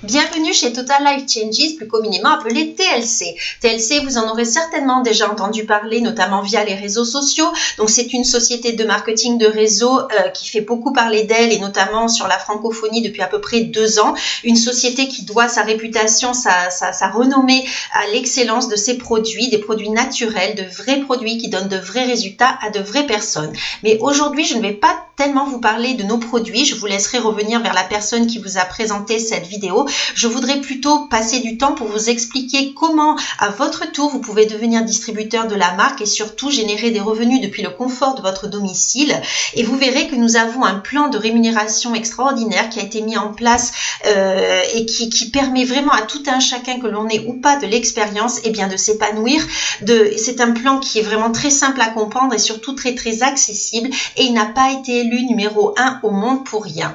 Bienvenue chez Total Life Changes, plus communément appelé TLC. TLC, vous en aurez certainement déjà entendu parler, notamment via les réseaux sociaux. Donc c'est une société de marketing de réseau qui fait beaucoup parler d'elle, et notamment sur la francophonie depuis à peu près 2 ans. Une société qui doit sa réputation, sa renommée à l'excellence de ses produits, des produits naturels, de vrais produits qui donnent de vrais résultats à de vraies personnes. Mais aujourd'hui, je ne vais pas tellement vous parler de nos produits, je vous laisserai revenir vers la personne qui vous a présenté cette vidéo. Je voudrais plutôt passer du temps pour vous expliquer comment, à votre tour, vous pouvez devenir distributeur de la marque et surtout générer des revenus depuis le confort de votre domicile. Et vous verrez que nous avons un plan de rémunération extraordinaire qui a été mis en place et qui permet vraiment à tout un chacun, que l'on ait ou pas de l'expérience, et bien de s'épanouir. C'est un plan qui est vraiment très simple à comprendre et surtout très très accessible, et il n'a pas été élu numéro 1 au monde pour rien.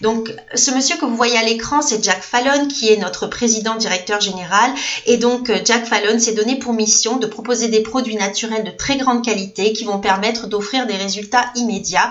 Donc, ce monsieur que vous voyez à l'écran, c'est Jack Fallon, qui est notre président directeur général. Et donc, Jack Fallon s'est donné pour mission de proposer des produits naturels de très grande qualité qui vont permettre d'offrir des résultats immédiats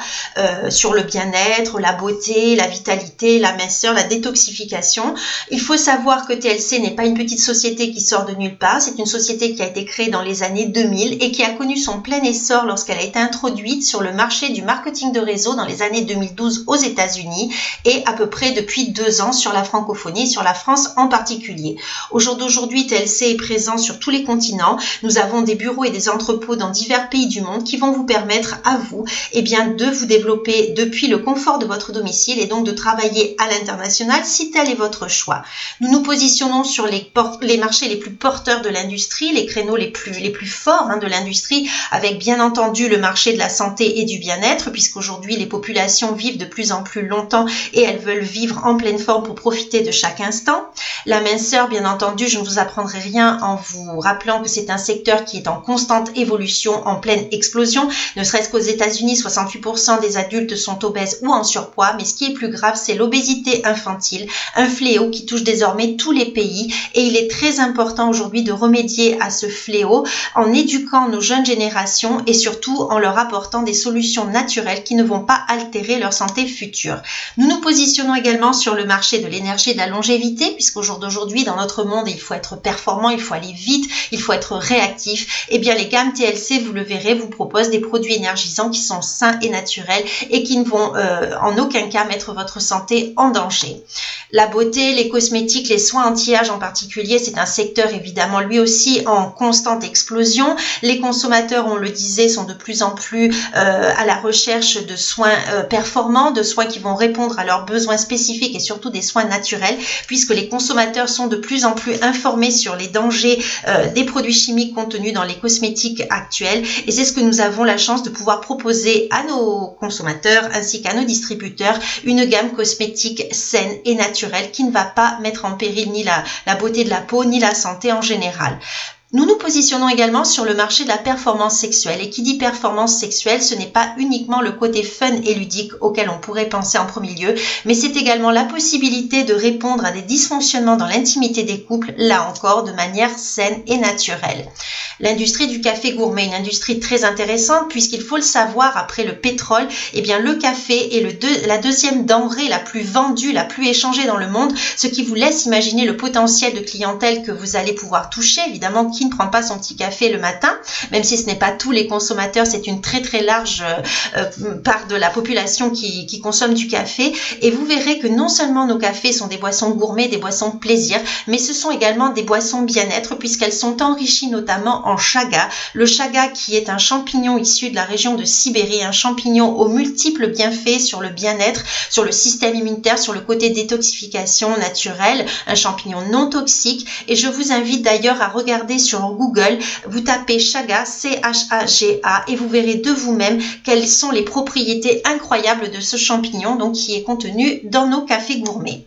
sur le bien-être, la beauté, la vitalité, la minceur, la détoxification. Il faut savoir que TLC n'est pas une petite société qui sort de nulle part. C'est une société qui a été créée dans les années 2000 et qui a connu son plein essor lorsqu'elle a été introduite sur le marché du marketing de réseau dans les années 2012 aux États-Unis. Et à peu près depuis 2 ans sur la francophonie, sur la France en particulier. Au jour d'aujourd'hui, TLC est présent sur tous les continents. Nous avons des bureaux et des entrepôts dans divers pays du monde qui vont vous permettre à vous de vous développer depuis le confort de votre domicile et donc de travailler à l'international si tel est votre choix. Nous nous positionnons sur les marchés les plus porteurs de l'industrie, les créneaux les plus forts de l'industrie, avec bien entendu le marché de la santé et du bien-être, puisqu'aujourd'hui les populations vivent de plus en plus longtemps et elles veulent vivre en pleine forme pour profiter de chaque instant. La minceur, bien entendu, je ne vous apprendrai rien en vous rappelant que c'est un secteur qui est en constante évolution, en pleine explosion. Ne serait-ce qu'aux États-Unis, 68% des adultes sont obèses ou en surpoids, mais ce qui est plus grave, c'est l'obésité infantile, un fléau qui touche désormais tous les pays, et il est très important aujourd'hui de remédier à ce fléau en éduquant nos jeunes générations et surtout en leur apportant des solutions naturelles qui ne vont pas altérer leur santé future. Nous nous positionnons également sur le marché de l'énergie et de la longévité, puisqu'au jour d'aujourd'hui, dans notre monde, il faut être performant, il faut aller vite, il faut être réactif. Eh bien, les gammes TLC, vous le verrez, vous proposent des produits énergisants qui sont sains et naturels et qui ne vont en aucun cas mettre votre santé en danger. La beauté, les cosmétiques, les soins anti-âge en particulier, c'est un secteur évidemment lui aussi en constante explosion. Les consommateurs, on le disait, sont de plus en plus à la recherche de soins performants, de soins qui vont répondre à leurs besoins spécifiques et surtout des soins naturels, puisque les consommateurs sont de plus en plus informés sur les dangers des produits chimiques contenus dans les cosmétiques actuels, et c'est ce que nous avons la chance de pouvoir proposer à nos consommateurs ainsi qu'à nos distributeurs, une gamme cosmétique saine et naturelle qui ne va pas mettre en péril ni la beauté de la peau ni la santé en général. Nous nous positionnons également sur le marché de la performance sexuelle, et qui dit performance sexuelle, ce n'est pas uniquement le côté fun et ludique auquel on pourrait penser en premier lieu, mais c'est également la possibilité de répondre à des dysfonctionnements dans l'intimité des couples, là encore de manière saine et naturelle. L'industrie du café gourmet, une industrie très intéressante, puisqu'il faut le savoir, après le pétrole, eh bien le café est la deuxième denrée la plus vendue, la plus échangée dans le monde, ce qui vous laisse imaginer le potentiel de clientèle que vous allez pouvoir toucher. Évidemment, qui ne prend pas son petit café le matin, même si ce n'est pas tous les consommateurs, c'est une très très large part de la population qui consomme du café, et vous verrez que non seulement nos cafés sont des boissons gourmets, des boissons plaisir, mais ce sont également des boissons bien-être, puisqu'elles sont enrichies notamment en chaga. Le chaga, qui est un champignon issu de la région de Sibérie, un champignon aux multiples bienfaits sur le bien-être, sur le système immunitaire, sur le côté détoxification naturelle, un champignon non toxique, et je vous invite d'ailleurs à regarder sur Google, vous tapez chaga, C-H-A-G-A, et vous verrez de vous-même quelles sont les propriétés incroyables de ce champignon, donc qui est contenu dans nos cafés gourmets.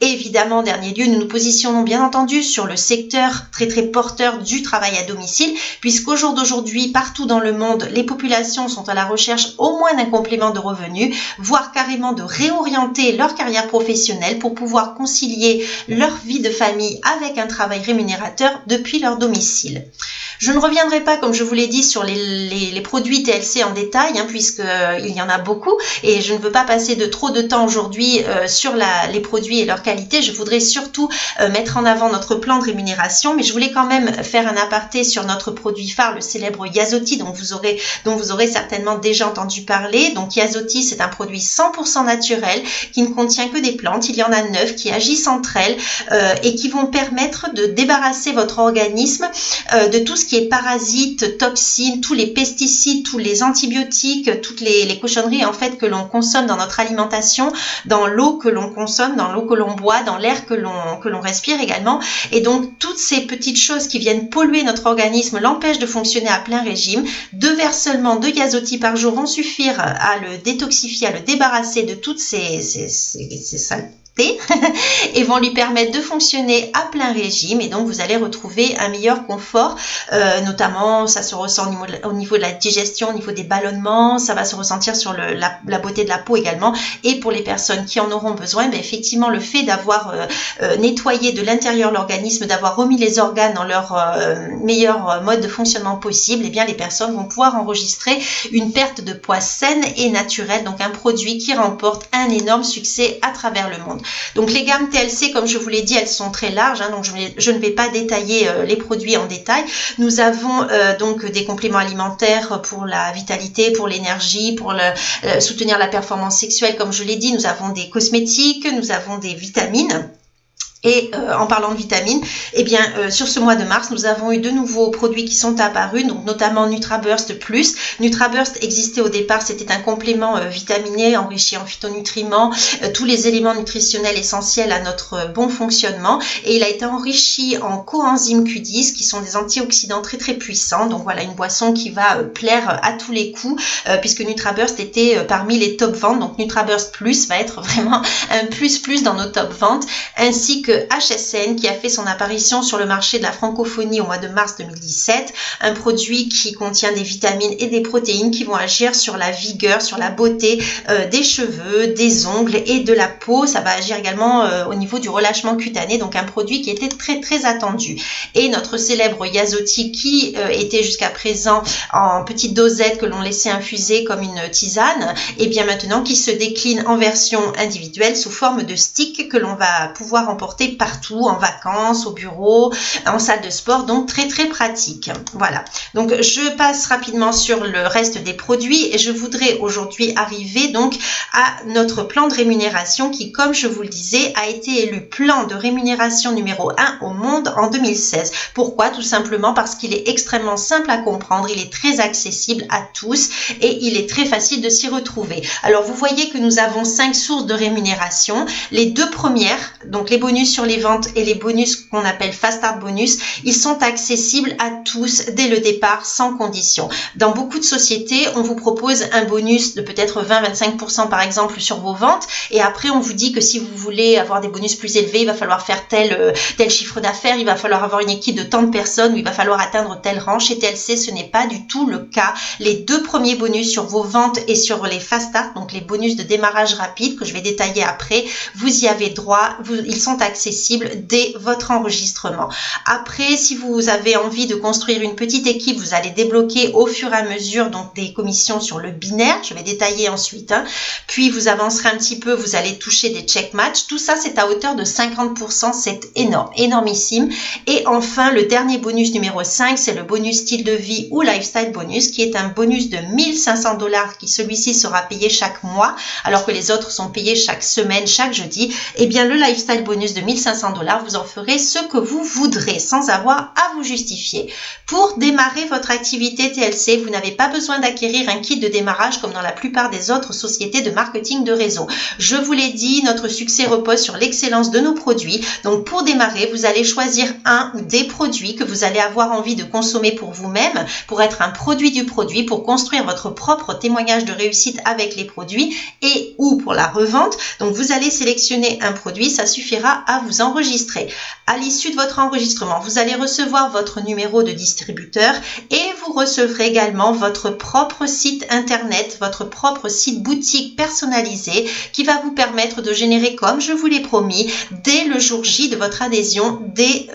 Et évidemment, en dernier lieu, nous nous positionnons bien entendu sur le secteur très très porteur du travail à domicile, puisqu'au jour d'aujourd'hui, partout dans le monde, les populations sont à la recherche au moins d'un complément de revenus, voire carrément de réorienter leur carrière professionnelle pour pouvoir concilier leur vie de famille avec un travail rémunérateur depuis leur domicile. domicile. Je ne reviendrai pas, comme je vous l'ai dit, sur les produits TLC en détail, hein, puisqu'il y en a beaucoup, et je ne veux pas passer trop de temps aujourd'hui sur les produits et leur qualité. Je voudrais surtout mettre en avant notre plan de rémunération, mais je voulais quand même faire un aparté sur notre produit phare, le célèbre Yazoti, dont vous aurez certainement déjà entendu parler. Donc Yazoti, c'est un produit 100% naturel qui ne contient que des plantes. Il y en a 9 qui agissent entre elles et qui vont permettre de débarrasser votre organisme de tout ce qui est parasites, toxines, tous les pesticides, tous les antibiotiques, toutes les cochonneries en fait que l'on consomme dans notre alimentation, dans l'eau que l'on consomme, dans l'eau que l'on boit, dans l'air que l'on respire également. Et donc toutes ces petites choses qui viennent polluer notre organisme l'empêchent de fonctionner à plein régime. 2 verres seulement de Yazoti par jour vont suffire à le détoxifier, à le débarrasser de toutes ces saletés et vont lui permettre de fonctionner à plein régime, et donc vous allez retrouver un meilleur confort, notamment ça se ressent au niveau de la digestion, au niveau des ballonnements, ça va se ressentir sur la beauté de la peau également. Et pour les personnes qui en auront besoin, ben effectivement le fait d'avoir nettoyé de l'intérieur l'organisme, d'avoir remis les organes dans leur meilleur mode de fonctionnement possible, et bien les personnes vont pouvoir enregistrer une perte de poids saine et naturelle, donc un produit qui remporte un énorme succès à travers le monde. Donc les gammes TLC, comme je vous l'ai dit, elles sont très larges, hein, donc je ne vais pas détailler les produits en détail. Nous avons donc des compléments alimentaires pour la vitalité, pour l'énergie, pour soutenir la performance sexuelle, comme je l'ai dit. Nous avons des cosmétiques, nous avons des vitamines. Et en parlant de vitamines, eh bien sur ce mois de mars, nous avons eu de nouveaux produits qui sont apparus, donc notamment NutraBurst Plus. NutraBurst existait au départ, c'était un complément vitaminé enrichi en phytonutriments, tous les éléments nutritionnels essentiels à notre bon fonctionnement, et il a été enrichi en coenzymes Q10 qui sont des antioxydants très très puissants. Donc voilà une boisson qui va plaire à tous les coups, puisque NutraBurst était parmi les top ventes. Donc NutraBurst Plus va être vraiment un plus dans nos top ventes, ainsi que HSN qui a fait son apparition sur le marché de la francophonie au mois de mars 2017, un produit qui contient des vitamines et des protéines qui vont agir sur la vigueur, sur la beauté des cheveux, des ongles et de la peau. Ça va agir également au niveau du relâchement cutané, donc un produit qui était très très attendu. Et notre célèbre Yazoti qui était jusqu'à présent en petites dosettes que l'on laissait infuser comme une tisane, et bien maintenant qui se décline en version individuelle sous forme de stick que l'on va pouvoir emporter partout, en vacances, au bureau, en salle de sport, donc très très pratique. Voilà, donc je passe rapidement sur le reste des produits et je voudrais aujourd'hui arriver donc à notre plan de rémunération qui, comme je vous le disais, a été élu plan de rémunération numéro 1 au monde en 2016. Pourquoi? Tout simplement parce qu'il est extrêmement simple à comprendre, il est très accessible à tous et il est très facile de s'y retrouver. Alors vous voyez que nous avons 5 sources de rémunération. Les 2 premières, donc les bonus sur les ventes et les bonus qu'on appelle Fast Start Bonus, ils sont accessibles à tous dès le départ sans condition. Dans beaucoup de sociétés, on vous propose un bonus de peut-être 20-25% par exemple sur vos ventes, et après on vous dit que si vous voulez avoir des bonus plus élevés, il va falloir faire tel chiffre d'affaires, il va falloir avoir une équipe de tant de personnes, ou il va falloir atteindre tel rang. Chez TLC, ce n'est pas du tout le cas. Les 2 premiers bonus sur vos ventes et sur les Fast Start, donc les bonus de démarrage rapide que je vais détailler après, vous y avez droit, ils sont accessibles dès votre enregistrement. Après, si vous avez envie de construire une petite équipe, vous allez débloquer au fur et à mesure donc des commissions sur le binaire, je vais détailler ensuite, hein. Puis vous avancerez un petit peu, vous allez toucher des check match, tout ça c'est à hauteur de 50%, c'est énorme, énormissime. Et enfin le dernier bonus numéro 5, c'est le bonus style de vie ou lifestyle bonus, qui est un bonus de 1500 $, qui celui-ci sera payé chaque mois, alors que les autres sont payés chaque semaine, chaque jeudi. Et bien le lifestyle bonus de 1500 $, vous en ferez ce que vous voudrez sans avoir à vous justifier. Pour démarrer votre activité TLC, vous n'avez pas besoin d'acquérir un kit de démarrage comme dans la plupart des autres sociétés de marketing de réseau. Je vous l'ai dit, notre succès repose sur l'excellence de nos produits. Donc pour démarrer, vous allez choisir un ou des produits que vous allez avoir envie de consommer pour vous-même, pour être un produit du produit, pour construire votre propre témoignage de réussite avec les produits et ou pour la revente. Donc vous allez sélectionner un produit, ça suffira à vous enregistrer. À l'issue de votre enregistrement, vous allez recevoir votre numéro de distributeur et vous recevrez également votre propre site internet, votre propre site boutique personnalisé qui va vous permettre de générer, comme je vous l'ai promis, dès le jour J de votre adhésion, des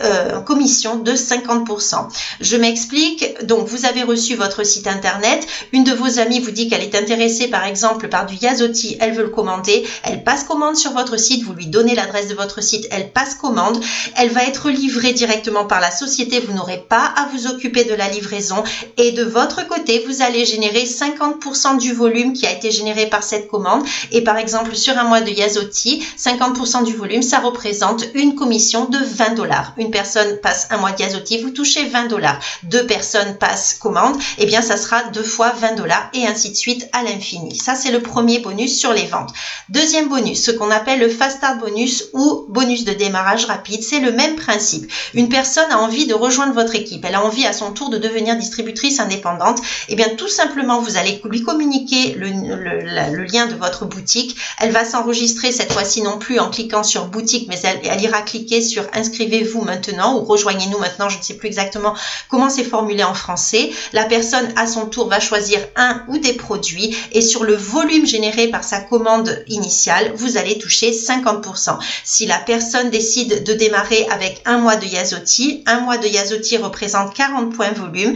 commissions de 50%. Je m'explique. Donc, vous avez reçu votre site internet. Une de vos amies vous dit qu'elle est intéressée, par exemple, par du Yazoti. Elle veut le commander. Elle passe commande sur votre site. Vous lui donnez l'adresse de votre site. Elle passe commande. Elle va être livrée directement par la société. Vous n'aurez pas à vous occuper de la livraison. Et de votre côté, vous allez générer 50% du volume qui a été généré par cette commande. Et par exemple, sur un mois de Yazoti, 50% du volume, ça représente une commission de 20 $. Une personne passe un mois de Yazoti, vous touchez 20 $. Deux personnes passent commande, et bien ça sera 2 fois 20 $ et ainsi de suite à l'infini. Ça, c'est le premier bonus sur les ventes. Deuxième bonus, ce qu'on appelle le Fast Start bonus ou bonus de démarrage rapide, c'est le même principe. Une personne a envie de rejoindre votre équipe, elle a envie à son tour de devenir distributrice indépendante, et bien tout simplement, vous allez lui communiquer le lien de votre boutique. Elle va s'enregistrer cette fois-ci non plus en cliquant sur boutique, mais elle ira cliquer sur inscrivez-vous maintenant ou rejoignez-nous maintenant, je ne sais plus exactement comment c'est formulé en français. La personne à son tour va choisir un ou des produits et sur le volume généré par sa commande initiale, vous allez toucher 50%. Si la personne décide de démarrer avec un mois de Yazoti représente 40 points volume.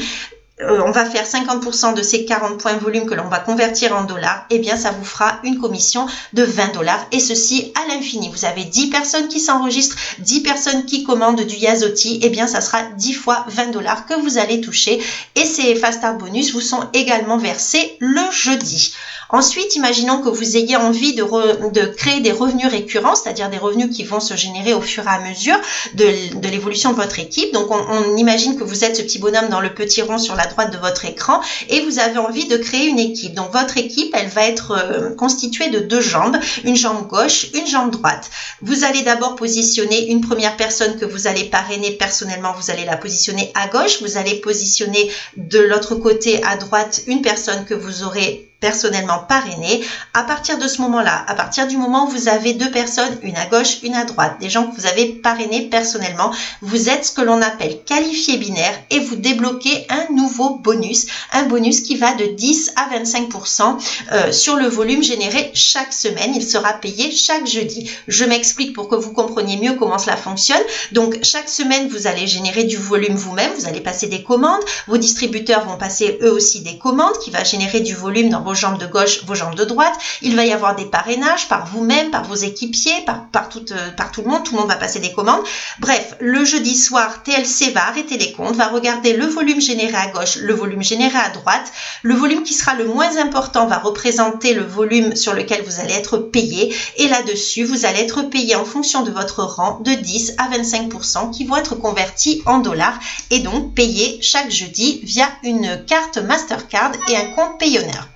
On va faire 50% de ces 40 points volume que l'on va convertir en dollars, et bien ça vous fera une commission de 20 $ et ceci à l'infini. Vous avez 10 personnes qui s'enregistrent, 10 personnes qui commandent du Yazoti, et bien ça sera 10 fois 20 $ que vous allez toucher et ces Fast Start bonus vous sont également versés le jeudi. Ensuite, imaginons que vous ayez envie de créer des revenus récurrents, c'est-à-dire des revenus qui vont se générer au fur et à mesure de l'évolution de votre équipe. Donc, on imagine que vous êtes ce petit bonhomme dans le petit rond sur la droite de votre écran et vous avez envie de créer une équipe. Donc, votre équipe, elle va être constituée de 2 jambes, une jambe gauche, une jambe droite. Vous allez d'abord positionner une première personne que vous allez parrainer personnellement, vous allez la positionner à gauche, vous allez positionner de l'autre côté à droite une personne que vous aurez personnellement parrainé. À partir de ce moment-là, à partir du moment où vous avez 2 personnes, une à gauche, une à droite, des gens que vous avez parrainés personnellement, vous êtes ce que l'on appelle qualifié binaire et vous débloquez un nouveau bonus, un bonus qui va de 10 à 25% sur le volume généré chaque semaine. Il sera payé chaque jeudi. Je m'explique pour que vous compreniez mieux comment cela fonctionne. Donc, chaque semaine, vous allez générer du volume vous-même, vous allez passer des commandes, vos distributeurs vont passer eux aussi des commandes qui va générer du volume dans vos jambes de gauche, vos jambes de droite. Il va y avoir des parrainages par vous-même, par vos équipiers, par tout le monde va passer des commandes. Bref, le jeudi soir, TLC va arrêter les comptes, va regarder le volume généré à gauche, le volume généré à droite. Le volume qui sera le moins important va représenter le volume sur lequel vous allez être payé. Et là-dessus, vous allez être payé en fonction de votre rang de 10 à 25% qui vont être convertis en dollars et donc payés chaque jeudi via une carte Mastercard et un compte Payoneer.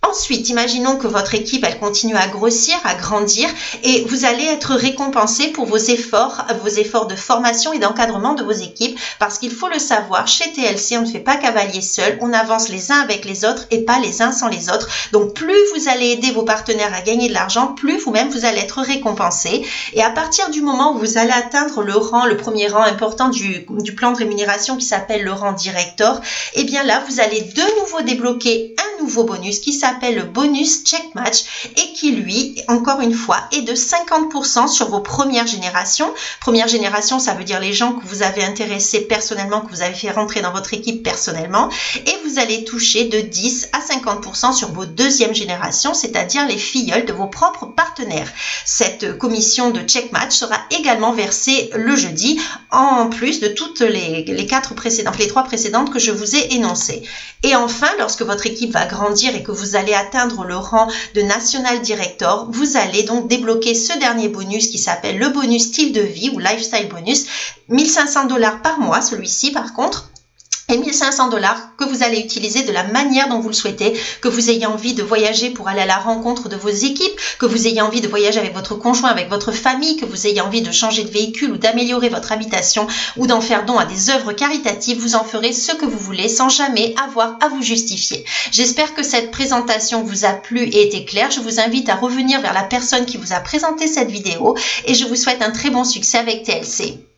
Ensuite, imaginons que votre équipe, elle continue à grossir, à grandir et vous allez être récompensé pour vos efforts de formation et d'encadrement de vos équipes parce qu'il faut le savoir, chez TLC, on ne fait pas cavalier seul, on avance les uns avec les autres et pas les uns sans les autres. Donc, plus vous allez aider vos partenaires à gagner de l'argent, plus vous-même, vous allez être récompensé. Et à partir du moment où vous allez atteindre le premier rang important du plan de rémunération qui s'appelle le rang director, et bien là, vous allez de nouveau débloquer un nouveau bonus qui s'appelle le bonus check match et qui lui, encore une fois, est de 50% sur vos premières générations. Première génération, ça veut dire les gens que vous avez intéressés personnellement, que vous avez fait rentrer dans votre équipe personnellement et vous allez toucher de 10 à 50% sur vos deuxièmes générations, c'est-à-dire les filleuls de vos propres partenaires. Cette commission de check match sera également versée le jeudi en plus de toutes les 3 précédentes que je vous ai énoncées. Et enfin, lorsque votre équipe va grandir et que vous allez atteindre le rang de National Director, vous allez donc débloquer ce dernier bonus qui s'appelle le bonus style de vie ou lifestyle bonus, 1 500 $ par mois, celui-ci par contre. et 1500 $ que vous allez utiliser de la manière dont vous le souhaitez, que vous ayez envie de voyager pour aller à la rencontre de vos équipes, que vous ayez envie de voyager avec votre conjoint, avec votre famille, que vous ayez envie de changer de véhicule ou d'améliorer votre habitation ou d'en faire don à des œuvres caritatives, vous en ferez ce que vous voulez sans jamais avoir à vous justifier. J'espère que cette présentation vous a plu et été claire. Je vous invite à revenir vers la personne qui vous a présenté cette vidéo et je vous souhaite un très bon succès avec TLC.